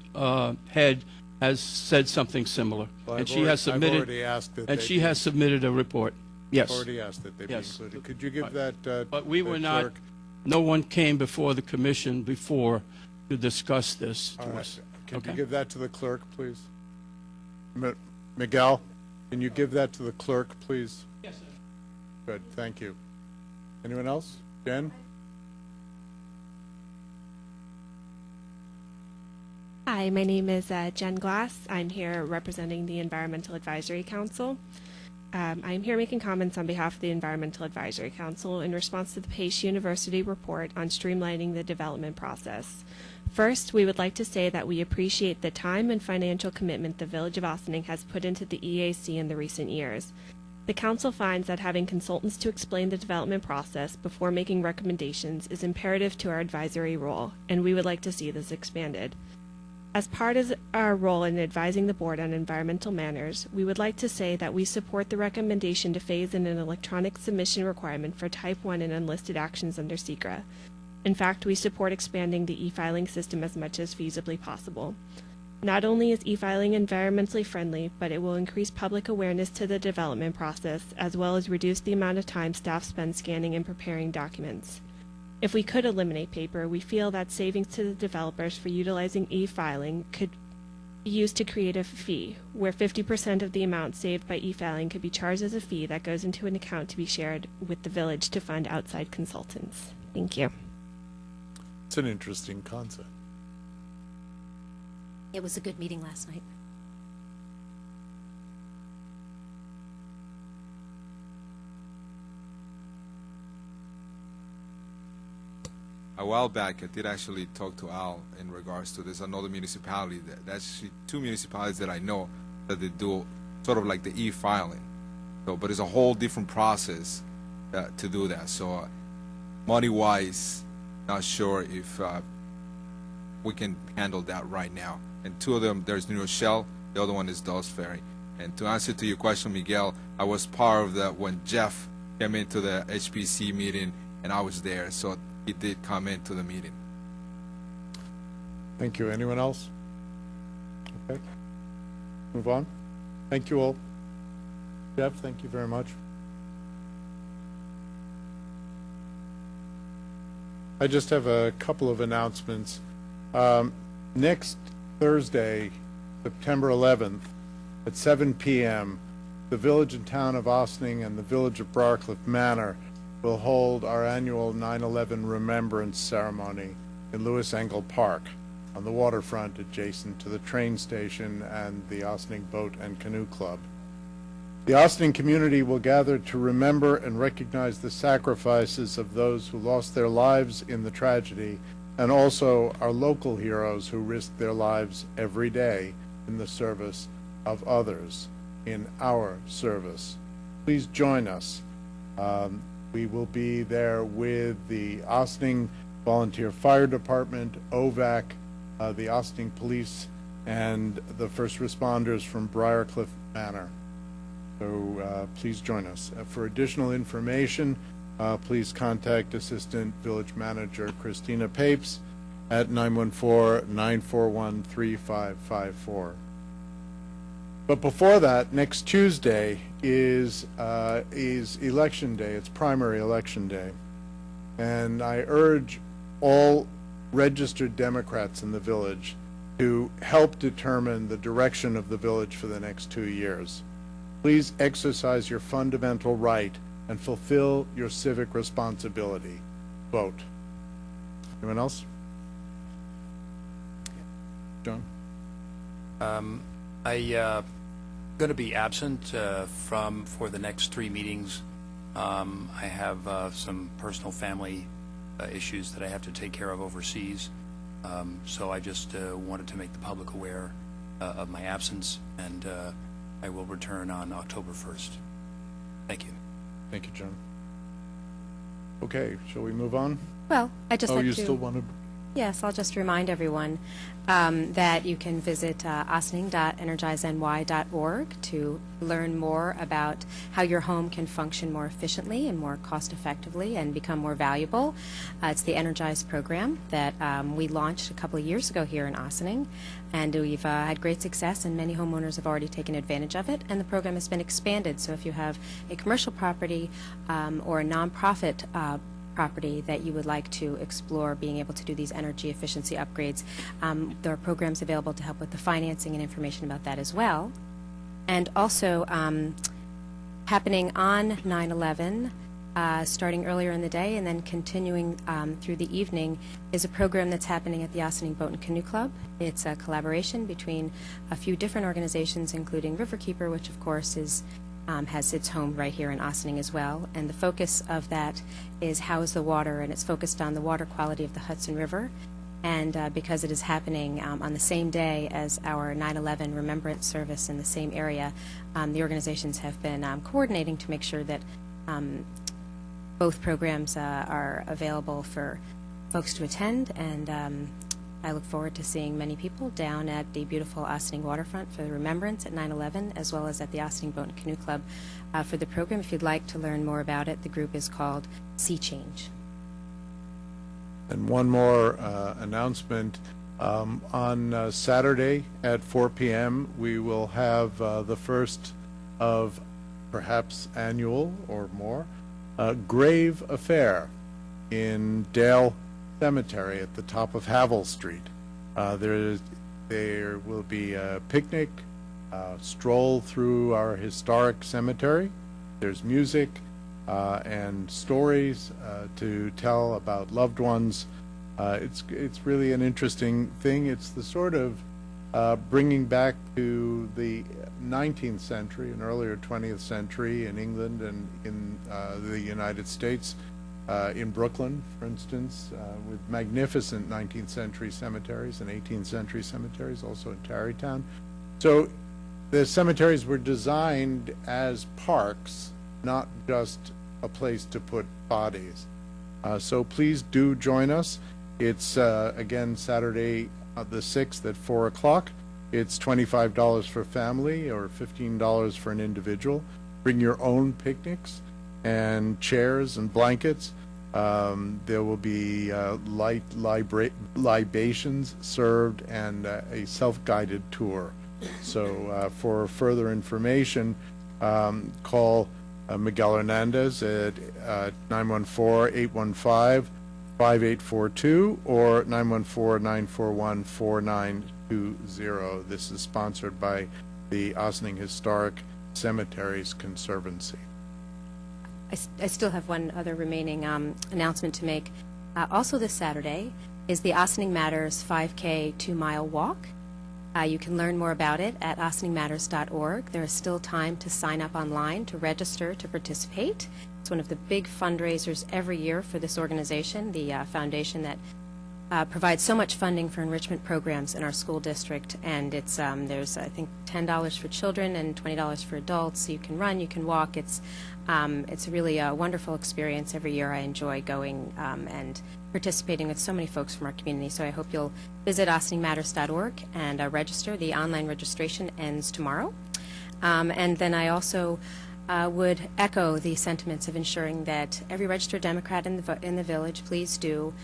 head has said something similar, Well, and she has submitted. I've already asked that And they she be- has submitted a report. Yes. Already asked that they be Yes. included. Could you give Right. that But we the were not, clerk? no one came before the commission before to discuss this All to right. us. Can you Okay. give that to the clerk, please? Miguel, can you give that to the clerk, please? Yes, sir. Good, thank you. Anyone else? Jen? Hi, my name is Jen Glass. I'm here representing the Environmental Advisory Council. I'm here making comments on behalf of the Environmental Advisory Council in response to the Pace University report on streamlining the development process. First, we would like to say that we appreciate the time and financial commitment the Village of Ossining has put into the EAC in the recent years. The Council finds that having consultants to explain the development process before making recommendations is imperative to our advisory role, and we would like to see this expanded. As part of our role in advising the board on environmental matters, we would like to say that we support the recommendation to phase in an electronic submission requirement for Type 1 and unlisted actions under SECRA. In fact, we support expanding the e-filing system as much as feasibly possible. Not only is e-filing environmentally friendly, but it will increase public awareness to the development process, as well as reduce the amount of time staff spend scanning and preparing documents. If we could eliminate paper, we feel that savings to the developers for utilizing e-filing could be used to create a fee, where 50% of the amount saved by e-filing could be charged as a fee that goes into an account to be shared with the village to fund outside consultants. Thank you. It's an interesting concept. It was a good meeting last night. A while back, I did actually talk to Al in regards to this. Another municipality, that's actually two municipalities that I know that they do sort of like the e-filing. So, but it's a whole different process to do that. So, money-wise, not sure if we can handle that right now. And two of them, there's New Rochelle, the other one is Dawes Ferry. And to answer to your question, Miguel, I was part of that when Jeff came into the HPC meeting, and I was there, so he did come into the meeting. Thank you. Anyone else? Okay. Move on. Thank you all. Jeff, thank you very much. I just have a couple of announcements. Next Thursday, September 11th, at 7 p.m., the Village and Town of Ossining and the Village of Briarcliff Manor will hold our annual 9/11 Remembrance Ceremony in Lewis Engel Park on the waterfront adjacent to the train station and the Ossining Boat and Canoe Club. The Ossining community will gather to remember and recognize the sacrifices of those who lost their lives in the tragedy, and also our local heroes who risk their lives every day in the service of others, in our service. Please join us. We will be there with the Ossining Volunteer Fire Department, OVAC, the Ossining Police, and the first responders from Briarcliff Manor. So please join us. For additional information, please contact Assistant Village Manager Christina Papes at 914-941-3554. But before that, next Tuesday is Election Day. It's primary election day. And I urge all registered Democrats in the village to help determine the direction of the village for the next 2 years. Please exercise your fundamental right and fulfill your civic responsibility. Vote. Anyone else? John? I'm going to be absent for the next 3 meetings. I have some personal family issues that I have to take care of overseas. So I just wanted to make the public aware of my absence, and I will return on October 1st. Thank you. Thank you, John. Okay, shall we move on? Well, I just Oh, like you to... still want to? Yes, I'll just remind everyone that you can visit ossining.energizeny.org to learn more about how your home can function more efficiently and more cost-effectively and become more valuable. It's the Energize program that we launched a couple of years ago here in Ossining, and we've had great success, and many homeowners have already taken advantage of it, and the program has been expanded. So if you have a commercial property or a nonprofit property that you would like to explore being able to do these energy efficiency upgrades, there are programs available to help with the financing and information about that as well. And also happening on 9/11, starting earlier in the day and then continuing through the evening, is a program that's happening at the Ossining Boat and Canoe Club. It's a collaboration between a few different organizations, including Riverkeeper, which of course is has its home right here in Ossining as well. And the focus of that is how is the water, and it's focused on the water quality of the Hudson River. And because it is happening on the same day as our 9/11 Remembrance Service in the same area, the organizations have been coordinating to make sure that both programs are available for folks to attend. And I look forward to seeing many people down at the beautiful Ossining waterfront for the Remembrance at 9/11, as well as at the Ossining Boat and Canoe Club for the program. If you'd like to learn more about it, the group is called Sea Change. And one more announcement. On Saturday at 4 p.m., we will have the first of perhaps annual or more grave affair in Dale Cemetery at the top of Havel Street. There will be a picnic, stroll through our historic cemetery. There's music and stories to tell about loved ones. It's really an interesting thing. It's the sort of bringing back to the 19th century and earlier 20th century in England and in the United States, in Brooklyn, for instance, with magnificent 19th century cemeteries and 18th century cemeteries, also in Tarrytown. So the cemeteries were designed as parks, not just a place to put bodies. So please do join us. It's, again, Saturday the 6th at 4 o'clock. It's $25 for family or $15 for an individual. Bring your own picnics and chairs and blankets. There will be light libations served and a self-guided tour. So for further information, call Miguel Hernandez at 914-815-5842 or 914-941-4920. This is sponsored by the Ossining Historic Cemeteries Conservancy. I still have one other remaining announcement to make. Also this Saturday is the Ossining Matters 5K 2-mile walk. You can learn more about it at ossiningmatters.org. There is still time to sign up online to register to participate. It's one of the big fundraisers every year for this organization, the foundation that provides so much funding for enrichment programs in our school district. And it's there's, I think, $10 for children and $20 for adults. So you can run, you can walk. It's really a wonderful experience every year. I enjoy going and participating with so many folks from our community. So I hope you'll visit ossiningmatters.org and register. The online registration ends tomorrow. And then I also would echo the sentiments of ensuring that every registered Democrat in the village, please do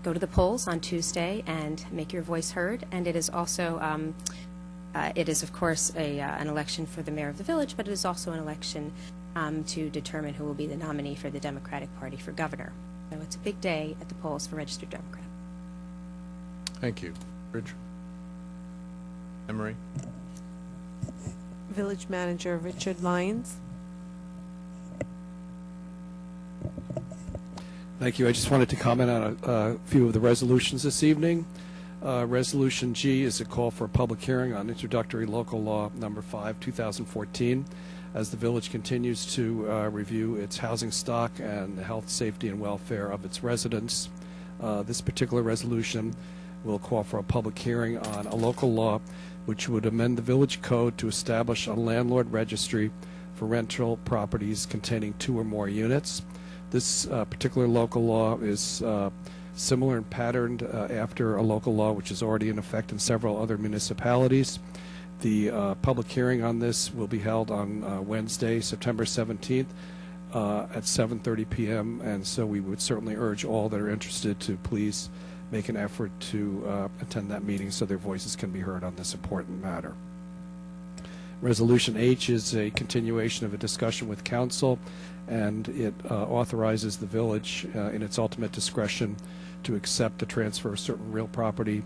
go to the polls on Tuesday and make your voice heard. And it is also, it is of course an election for the mayor of the village, but it is also an election to determine who will be the nominee for the Democratic Party for governor. So it's a big day at the polls for registered Democrat. Thank you. Richard? Emery? Village Manager Richard Lyons. Thank you. I just wanted to comment on a few of the resolutions this evening. Resolution G is a call for a public hearing on introductory local law number 5, 2014, as the village continues to review its housing stock and the health, safety, and welfare of its residents. This particular resolution will call for a public hearing on a local law which would amend the village code to establish a landlord registry for rental properties containing 2 or more units. This particular local law is similar and patterned after a local law which is already in effect in several other municipalities. The public hearing on this will be held on Wednesday, September 17th at 7:30 p.m. and so we would certainly urge all that are interested to please make an effort to attend that meeting so their voices can be heard on this important matter. Resolution H is a continuation of a discussion with council, and it authorizes the village in its ultimate discretion to accept the transfer of certain real property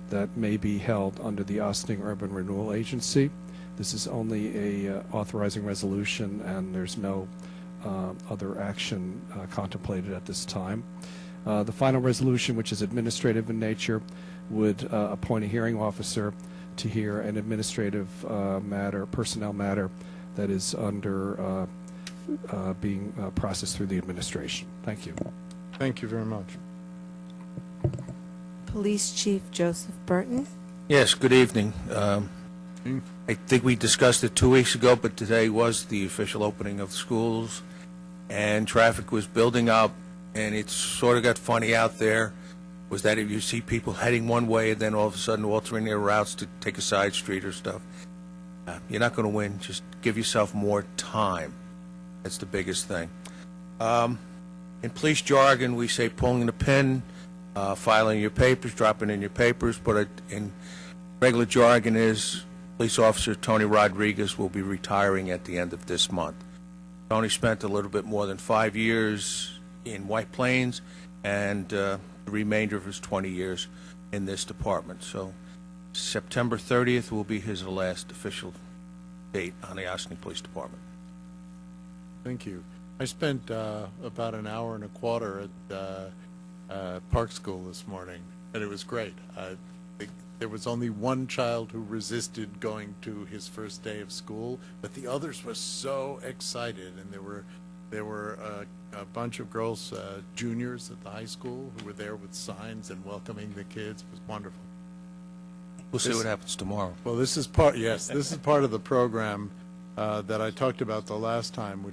that may be held under the Ossining Urban Renewal Agency. This is only a authorizing resolution, and there's no other action contemplated at this time. The final resolution, which is administrative in nature, would appoint a hearing officer to hear an administrative matter, personnel matter, that is under being processed through the administration. Thank you. Thank you very much. Police Chief Joseph Burton. Yes, good evening. I think we discussed it 2 weeks ago, but today was the official opening of schools, and traffic was building up, and it sort of got funny out there, was that if you see people heading one way and then all of a sudden altering their routes to take a side street or stuff, you're not going to win. Just give yourself more time. That's the biggest thing. In police jargon, we say pulling the pin. filing your papers, dropping in your papers, but it, in regular jargon is Police Officer Tony Rodriguez will be retiring at the end of this month. Tony spent a little bit more than 5 years in White Plains and the remainder of his 20 years in this department. So September 30th will be his last official date on the Ossining Police Department. Thank you. I spent about an hour and a quarter at Park School this morning, and it was great. There was only one child who resisted going to his first day of school, but the others were so excited, and there were a bunch of girls, juniors at the high school, who were there with signs and welcoming the kids. It was wonderful. We'll see what happens tomorrow. Well, this is part of the program that I talked about the last time,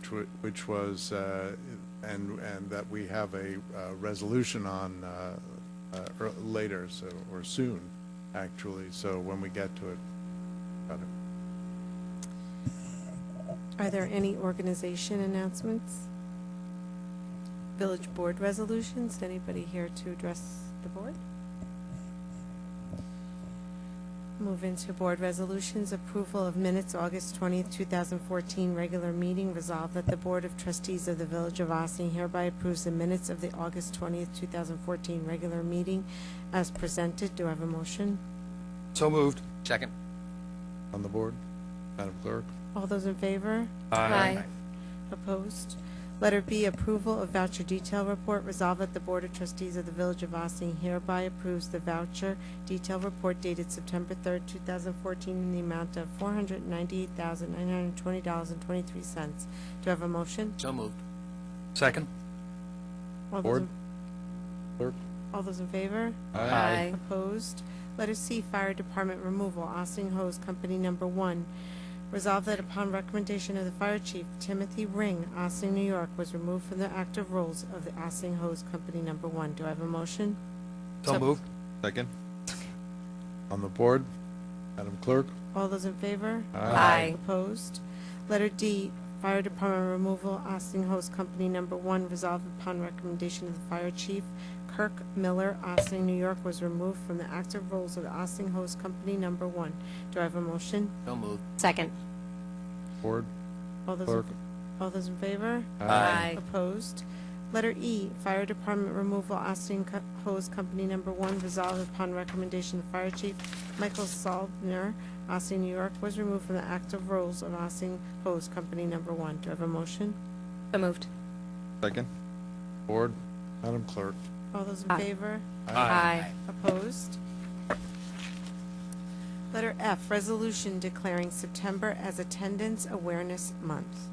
which was and that we have a resolution on later, or soon, actually. So when we get to it, got it. Are there any organization announcements? Village board resolutions? Anybody here to address the board? Move into board resolutions. Approval of minutes, August 20th, 2014, regular meeting. Resolved that the Board of Trustees of the Village of Ossining hereby approves the minutes of the August 20th, 2014 regular meeting as presented. Do I have a motion? So moved. Second. On the board, Madam Clerk. All those in favor? Aye. Opposed? Letter B, approval of voucher detail report. Resolved that the Board of Trustees of the Village of Ossining hereby approves the voucher detail report dated September 3rd, 2014 in the amount of $498,920.23. Do I have a motion? So moved. Second. All those Board. in- Clerk. All those in favor? Aye. Opposed? Letter C, Fire Department removal, Ossining Hose Company Number 1. Resolved that upon recommendation of the Fire Chief, Timothy Ring, Ossining, New York, was removed from the active roles of the Ossining Hose Company Number 1. Do I have a motion? So moved. Second? On the board, Madam Clerk. All those in favor? Aye. Opposed? Letter D, Fire Department removal, Ossining Hose Company Number 1. Resolved upon recommendation of the Fire Chief, Kirk Miller, Ossining, New York, was removed from the active roles of the Ossining Hose Company Number 1. Do I have a motion? So moved. Second. Board. All those, Clerk. all those in favor? Aye. Opposed? Letter E, Fire Department removal, Ossining Hose Company Number 1, resolved upon recommendation of Fire Chief Michael Saldner, Ossining, New York, was removed from the active roles of Ossining Hose Company Number 1. Do I have a motion? So moved. Second? Board. Madam Clerk. All those in Aye. favor? Aye. Opposed? Letter F, resolution declaring September as Attendance Awareness Month.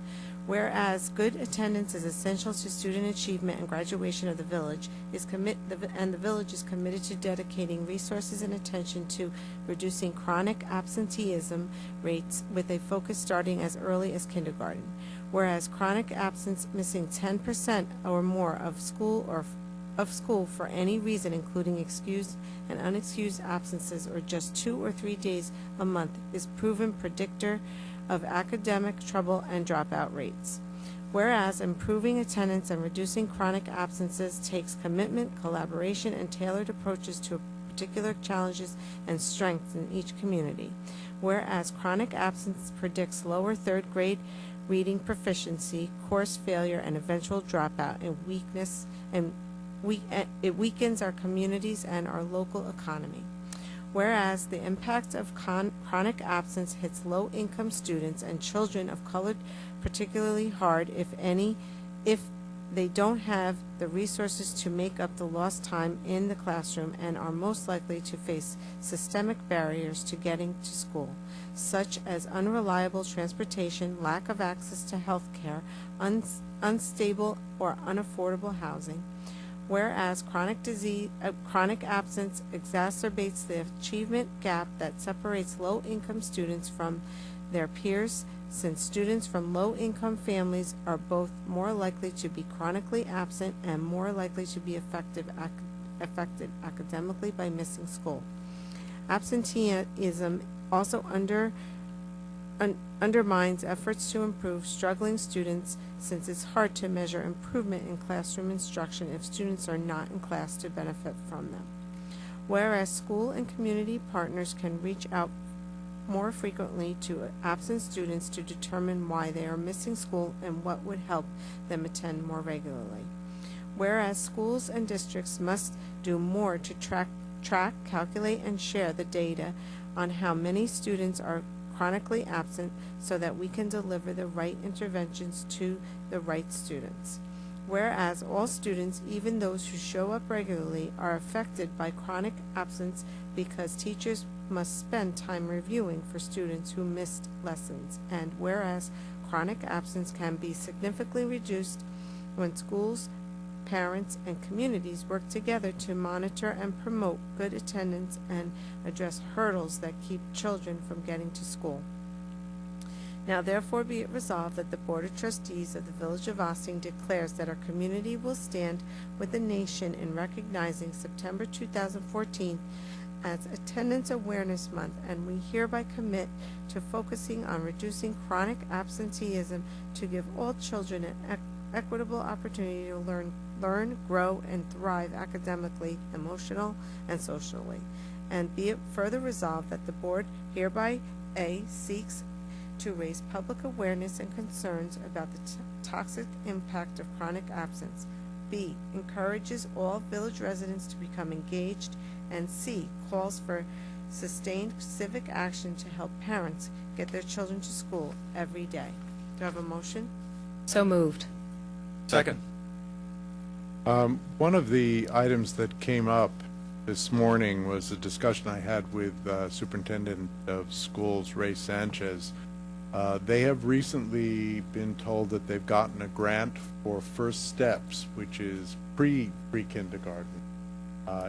Whereas good attendance is essential to student achievement and graduation of the village, and the village is committed to dedicating resources and attention to reducing chronic absenteeism rates with a focus starting as early as kindergarten. Whereas chronic absence, missing 10% or more of school for any reason, including excused and unexcused absences or just 2 or 3 days a month, is proven predictor of academic trouble and dropout rates. Whereas improving attendance and reducing chronic absences takes commitment, collaboration, and tailored approaches to particular challenges and strengths in each community. Whereas chronic absence predicts lower third grade reading proficiency, course failure, and eventual dropout, it weakens our communities and our local economy. Whereas the impact of chronic absence hits low-income students and children of color particularly hard, if they don't have the resources to make up the lost time in the classroom and are most likely to face systemic barriers to getting to school, such as unreliable transportation, lack of access to health care, unstable or unaffordable housing. Whereas chronic absence exacerbates the achievement gap that separates low-income students from their peers, since students from low-income families are both more likely to be chronically absent and more likely to be affected academically by missing school. Absenteeism also undermines efforts to improve struggling students, since it's hard to measure improvement in classroom instruction if students are not in class to benefit from them. Whereas school and community partners can reach out more frequently to absent students to determine why they are missing school and what would help them attend more regularly. Whereas schools and districts must do more to track, calculate, and share the data on how many students are chronically absent so that we can deliver the right interventions to the right students. Whereas all students, even those who show up regularly, are affected by chronic absence because teachers must spend time reviewing for students who missed lessons. And whereas chronic absence can be significantly reduced when schools, parents, and communities work together to monitor and promote good attendance and address hurdles that keep children from getting to school. Now therefore be it resolved that the Board of Trustees of the Village of Ossining declares that our community will stand with the nation in recognizing September 2014 as Attendance Awareness Month, and we hereby commit to focusing on reducing chronic absenteeism to give all children an equitable opportunity to learn, grow, and thrive academically, emotional, and socially. And be it further resolved that the Board hereby A, seeks to raise public awareness and concerns about the toxic impact of chronic absence, B, encourages all village residents to become engaged, and C, calls for sustained civic action to help parents get their children to school every day. Do I have a motion? So moved. Second. One of the items that came up this morning was a discussion I had with Superintendent of Schools, Ray Sanchez. They have recently been told that they've gotten a grant for First Steps, which is pre-kindergarten.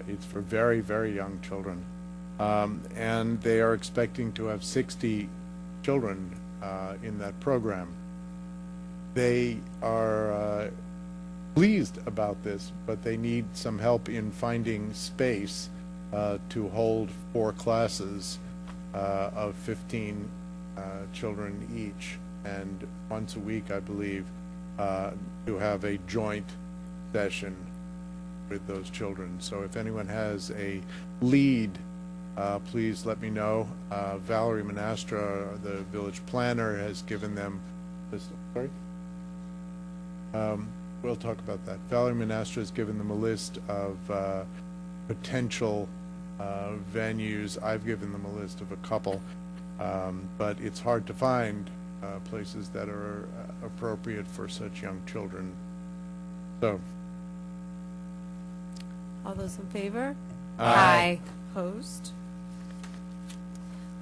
It's for very, very young children. And they are expecting to have 60 children in that program. They are pleased about this, but they need some help in finding space to hold 4 classes of 15 children each, and once a week, I believe, to have a joint session with those children. So if anyone has a lead, please let me know. Valerie Monastra, the village planner, has given them this. Sorry? We'll talk about that. Valerie Monastra has given them a list of potential venues. I've given them a list of a couple. But it's hard to find places that are appropriate for such young children. So, All those in favor? Aye. Opposed?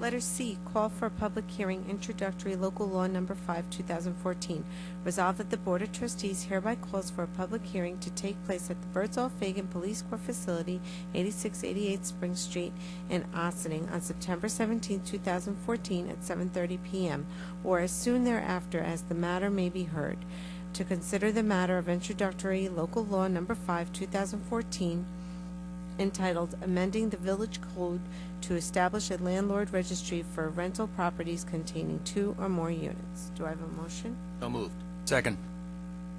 Letter C, call for a public hearing, introductory local law number 5, 2014. Resolved that the Board of Trustees hereby calls for a public hearing to take place at the Birdsall Fagan Police Court Facility, 8688 Spring Street in Ossining on September 17, 2014 at 7:30 p.m. or as soon thereafter as the matter may be heard, to consider the matter of introductory local law number 5, 2014, entitled Amending the Village Code to Establish a Landlord Registry for Rental Properties Containing 2 or more units. Do I have a motion? So moved. Second.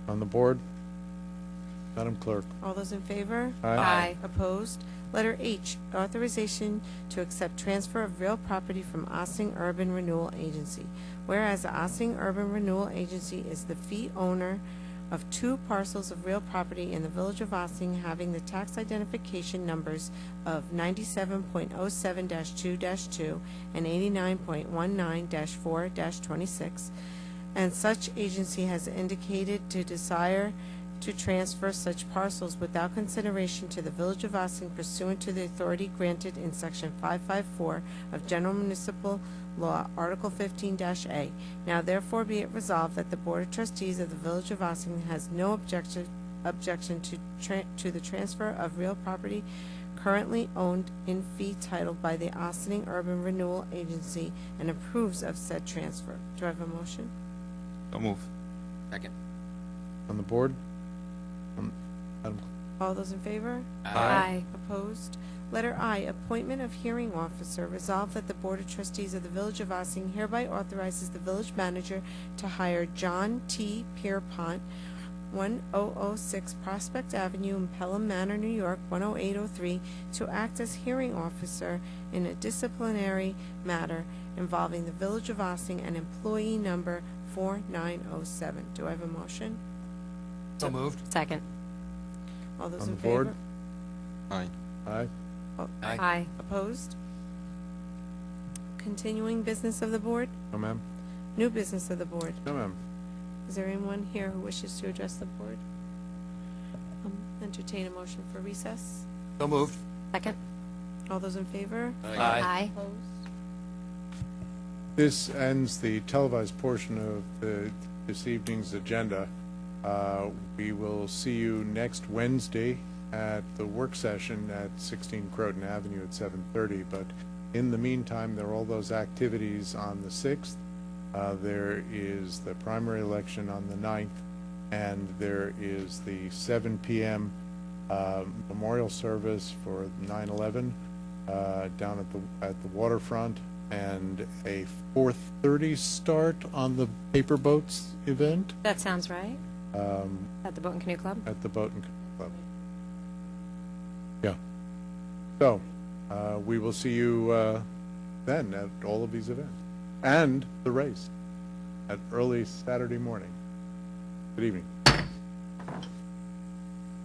on the board, Madam Clerk. All those in favor? Aye. Opposed? Letter H, authorization to accept transfer of real property from Ossining Urban Renewal Agency. Whereas the Ossining Urban Renewal Agency is the fee owner of 2 parcels of real property in the Village of Ossining having the tax identification numbers of 97.07-2-2 and 89.19-4-26, and such agency has indicated to desire to transfer such parcels without consideration to the Village of Ossining pursuant to the authority granted in Section 554 of General Municipal Law, Article 15-A. Now therefore be it resolved that the Board of Trustees of the Village of Ossining has no objection to the transfer of real property currently owned in fee title by the Ossining Urban Renewal Agency and approves of said transfer. Do I have a motion? So move. Second. On the board, All those in favor? Aye. Opposed? Letter I, appointment of hearing officer. Resolved that the Board of Trustees of the Village of Ossining hereby authorizes the village manager to hire John T. Pierpont, 1006 Prospect Avenue in Pelham Manor, New York, 10803, to act as hearing officer in a disciplinary matter involving the Village of Ossining and employee number 4907. Do I have a motion? So moved. Second. All those On in the board? favor? Aye. Aye. Aye. Opposed? Continuing business of the board? No, ma'am. New business of the board? No, ma'am. Is there anyone here who wishes to address the board? Entertain a motion for recess. So moved. Second. All those in favor? Aye. Opposed? This ends the televised portion of this evening's agenda. We will see you next Wednesday at the work session at 16 Croton Avenue at 7:30. But in the meantime, there are all those activities on the 6th. There is the primary election on the 9th, and there is the 7 p.m. Memorial service for 9/11 down at the waterfront, and a 4:30 start on the paper boats event That sounds right. At the Boat and Canoe Club? at the Boat and Canoe Club. Yeah. So, we will see you then at all of these events. And the race at early Saturday morning. Good evening.